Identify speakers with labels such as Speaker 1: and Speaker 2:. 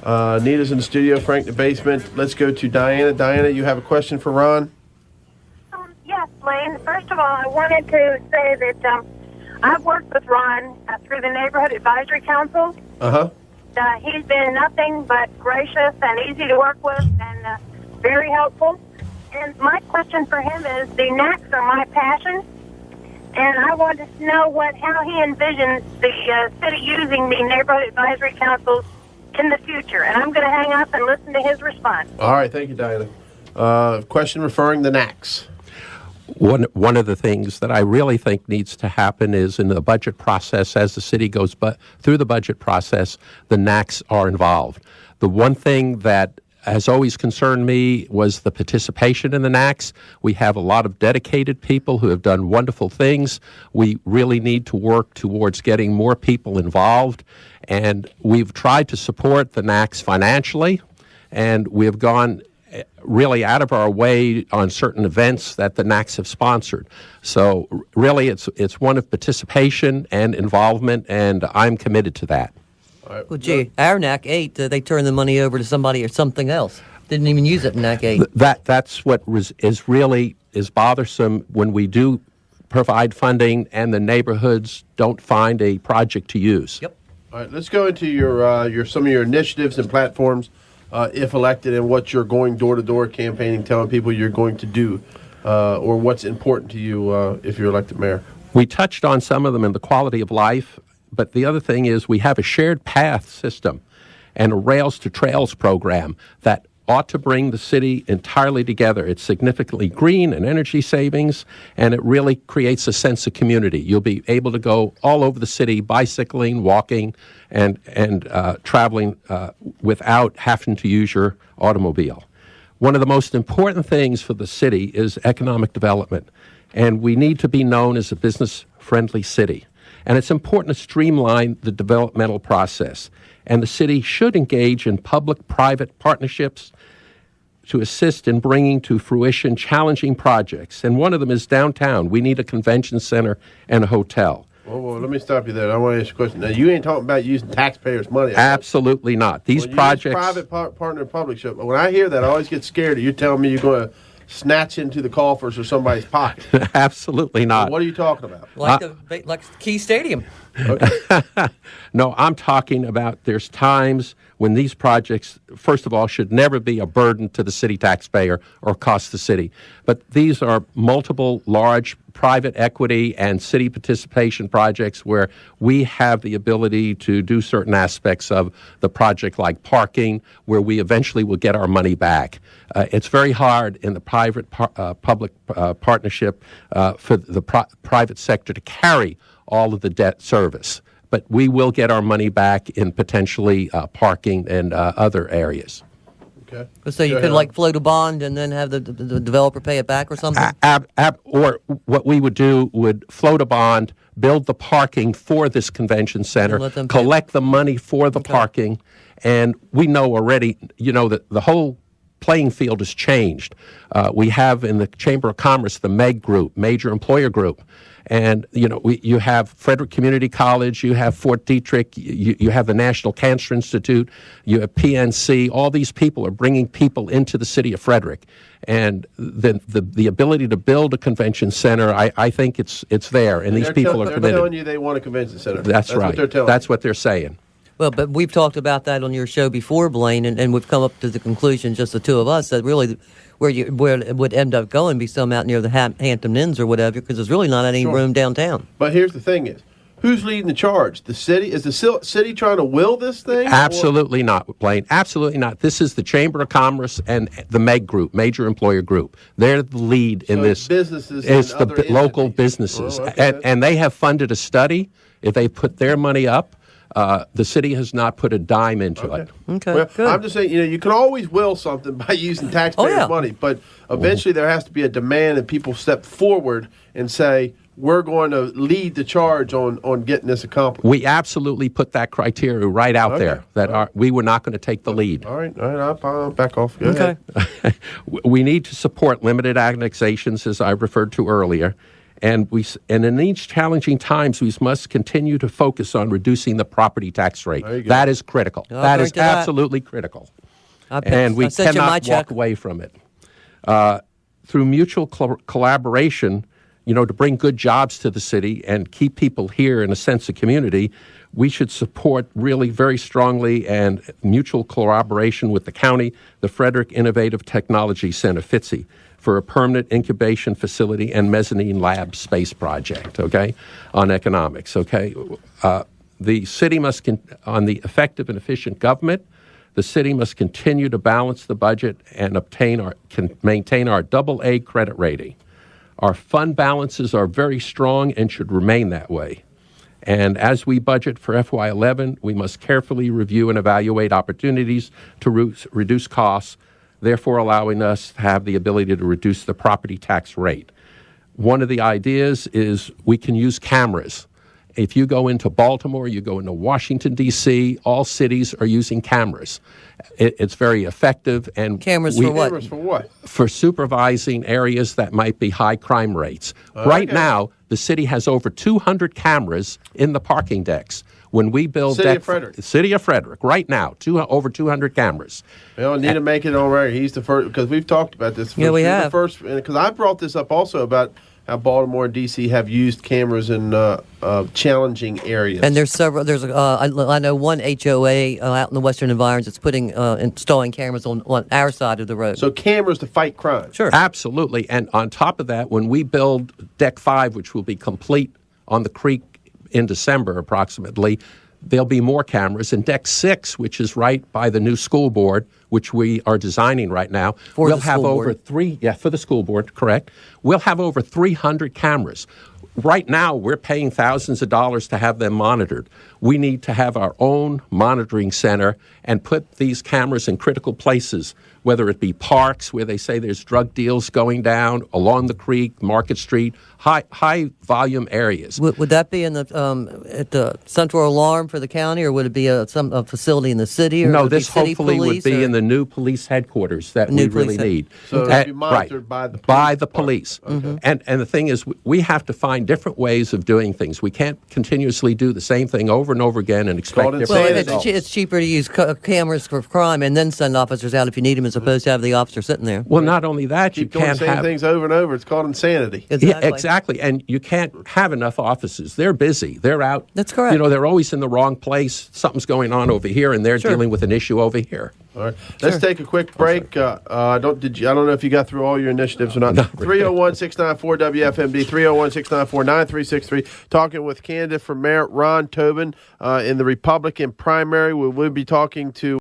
Speaker 1: Nita's in the studio, Frank in the basement. Let's go to Diana. Diana, you have a question for Ron?
Speaker 2: Yes, Blaine. First of all, I wanted to say that I've worked with Ron through the Neighborhood Advisory Council.
Speaker 1: Uh-huh.
Speaker 2: He's been nothing but gracious and easy to work with and very helpful. And my question for him is, the NACs are my passion, and I wanted to know how he envisions the city using the Neighborhood Advisory Councils in the future. And I'm going to hang up and listen to his response.
Speaker 1: All right, thank you, Diana. Question referring to NACs.
Speaker 3: One of the things that I really think needs to happen is in the budget process, as the city goes through the budget process, the NACs are involved. The one thing that has always concerned me was the participation in the NACs. We have a lot of dedicated people who have done wonderful things. We really need to work towards getting more people involved, and we've tried to support the NACs financially, and we have gone really out of our way on certain events that the NACs have sponsored. So really it's one of participation and involvement, and I'm committed to that.
Speaker 4: Well, gee, our NAC 8, they turned the money over to somebody or something else. Didn't even use it in NAC 8.
Speaker 3: That's what is bothersome when we do provide funding and the neighborhoods don't find a project to use.
Speaker 4: Yep.
Speaker 1: All right, let's go into your some of your initiatives and platforms, if elected, and what you're going door-to-door campaigning, telling people you're going to do, or what's important to you if you're elected mayor.
Speaker 3: We touched on some of them in the quality of life. But the other thing is we have a shared path system and a Rails to Trails program that ought to bring the city entirely together. It's significantly green and energy savings, and it really creates a sense of community. You'll be able to go all over the city bicycling, walking, and traveling without having to use your automobile. One of the most important things for the city is economic development, and we need to be known as a business-friendly city. And it's important to streamline the developmental process. And the city should engage in public-private partnerships to assist in bringing to fruition challenging projects. And one of them is downtown. We need a convention center and a hotel.
Speaker 1: Whoa, let me stop you there. I want to ask you a question. Now, you ain't talking about using taxpayers' money.
Speaker 3: Absolutely not. These projects...
Speaker 1: private partner public. When I hear that, I always get scared. You're telling me you're going to snatch into the coffers or somebody's pocket.
Speaker 3: Absolutely not.
Speaker 1: What are you talking about?
Speaker 4: Like Key Stadium.
Speaker 1: Okay.
Speaker 3: No, I'm talking about there's times when these projects, first of all, should never be a burden to the city taxpayer or cost the city. But these are multiple large private equity and city participation projects where we have the ability to do certain aspects of the project, like parking, where we eventually will get our money back. It's very hard in the private-public partnership for the private sector to carry all of the debt service. But we will get our money back in potentially parking and other areas.
Speaker 1: Okay.
Speaker 4: So you could float a bond and then have the developer pay it back or something?
Speaker 3: Or what we would do would float a bond, build the parking for this convention center, collect the money for the parking, and we know already, that the whole playing field has changed. We have in the Chamber of Commerce the MEG group, Major Employer Group. And, you have Frederick Community College, you have Fort Detrick, you have the National Cancer Institute, you have PNC. All these people are bringing people into the city of Frederick. And the ability to build a convention center, I think it's there, and these people are committed.
Speaker 1: They're telling you they want a convention center.
Speaker 3: That's right.
Speaker 1: What they're telling
Speaker 3: That's what they're saying.
Speaker 4: Well, but we've talked about that on your show before, Blaine, and we've come up to the conclusion, just the two of us, that really where it would end up going be some out near the Hampton Inns or whatever, because there's really not any room downtown.
Speaker 1: But here's the thing is, who's leading the charge? The city? Is the city trying to will this thing?
Speaker 3: Absolutely not, Blaine. Absolutely not. This is the Chamber of Commerce and the MEG group, Major Employer Group. They're the lead in this.
Speaker 1: Businesses.
Speaker 3: It's the local businesses. And they have funded a study. If they put their money up, the city has not put a dime into it.
Speaker 4: Okay,
Speaker 1: well,
Speaker 4: good.
Speaker 1: I'm just saying, you can always will something by using taxpayers' money, but eventually there has to be a demand and people step forward and say, we're going to lead the charge on getting this accomplished.
Speaker 3: We absolutely put that criteria right out there, that we were not going to take the lead.
Speaker 1: All right, I'll back off. Go
Speaker 3: ahead. We need to support limited annexations, as I referred to earlier, And in these challenging times, we must continue to focus on reducing the property tax rate.
Speaker 1: There you go.
Speaker 3: That is critical.
Speaker 4: I'll
Speaker 3: That
Speaker 4: drink
Speaker 3: is
Speaker 4: to that.
Speaker 3: absolutely critical.
Speaker 4: I
Speaker 3: We
Speaker 4: sent you my
Speaker 3: cannot
Speaker 4: check.
Speaker 3: walk away from it. Through mutual collaboration, to bring good jobs to the city and keep people here in a sense of community, we should support really very strongly and mutual collaboration with the county, the Frederick Innovative Technology Center, FITCI, for a permanent incubation facility and mezzanine lab space project, okay, on economics, okay? The city must, on the effective and efficient government, the city must continue to balance the budget and maintain our AA credit rating. Our fund balances are very strong and should remain that way. And as we budget for FY11, we must carefully review and evaluate opportunities to reduce costs, therefore allowing us to have the ability to reduce the property tax rate. One of the ideas is we can use cameras. If you go into Baltimore, you go into Washington, D.C., all cities are using cameras. It's very effective. And
Speaker 4: Cameras for what?
Speaker 1: Cameras for what?
Speaker 3: For supervising areas that might be high crime rates. Right now, the city has over 200 cameras in the parking decks. When we build
Speaker 1: City of Frederick.
Speaker 3: City of Frederick, right now, over 200 cameras.
Speaker 1: Well, need to make it on record. He's the first, because we've talked about this.
Speaker 4: Yeah, we
Speaker 1: You're
Speaker 4: have.
Speaker 1: the first, because I brought this up also about how Baltimore and D.C. have used cameras in challenging areas.
Speaker 4: And there's several. I know one HOA out in the western environs that's installing cameras on our side of the road.
Speaker 1: So cameras to fight crime.
Speaker 4: Sure.
Speaker 3: Absolutely. And on top of that, when we build Deck 5, which will be complete on the creek in December approximately, there'll be more cameras. And Deck 6, which is right by the new school board, which we are designing right now,
Speaker 4: For
Speaker 3: we'll
Speaker 4: the
Speaker 3: have
Speaker 4: school
Speaker 3: over
Speaker 4: board.
Speaker 3: for the school board, correct. We'll have over 300 cameras. Right now, we're paying thousands of dollars to have them monitored. We need to have our own monitoring center and put these cameras in critical places, whether it be parks where they say there's drug deals going down, along the creek, Market Street, high volume areas.
Speaker 4: Would that be in at the central alarm for the county, or would it be a facility in the city? Or
Speaker 3: No,
Speaker 4: would it be
Speaker 3: this
Speaker 4: city
Speaker 3: hopefully
Speaker 4: police,
Speaker 3: would be
Speaker 4: or-
Speaker 3: in the new police headquarters that
Speaker 4: New
Speaker 3: we really
Speaker 4: police
Speaker 3: need.
Speaker 1: So it'll be monitored by the police
Speaker 3: By the
Speaker 1: department.
Speaker 3: police.
Speaker 4: Mm-hmm.
Speaker 3: And the thing is, we have to find different ways of doing things. We can't continuously do the same thing over and over again and expect
Speaker 1: called
Speaker 3: different
Speaker 4: Well,
Speaker 1: insanity.
Speaker 3: results.
Speaker 4: it's cheaper to use cameras for crime and then send officers out if you need them, as opposed to have the officer sitting there.
Speaker 3: Well, not only that,
Speaker 1: Keep
Speaker 3: you
Speaker 1: doing the
Speaker 3: can't
Speaker 1: same
Speaker 3: have...
Speaker 1: things over and over. It's called insanity.
Speaker 3: Yeah, exactly. And you can't have enough officers. They're busy. They're out.
Speaker 4: That's correct.
Speaker 3: They're always in the wrong place. Something's going on over here, and they're
Speaker 4: Sure.
Speaker 3: dealing with an issue over here.
Speaker 1: All right. Let's take a quick break. I don't know if you got through all your initiatives or not. 301-694-WFMD, 301-694-9363. Talking with candidate for Mayor Ron Tobin in the Republican primary. We will be talking to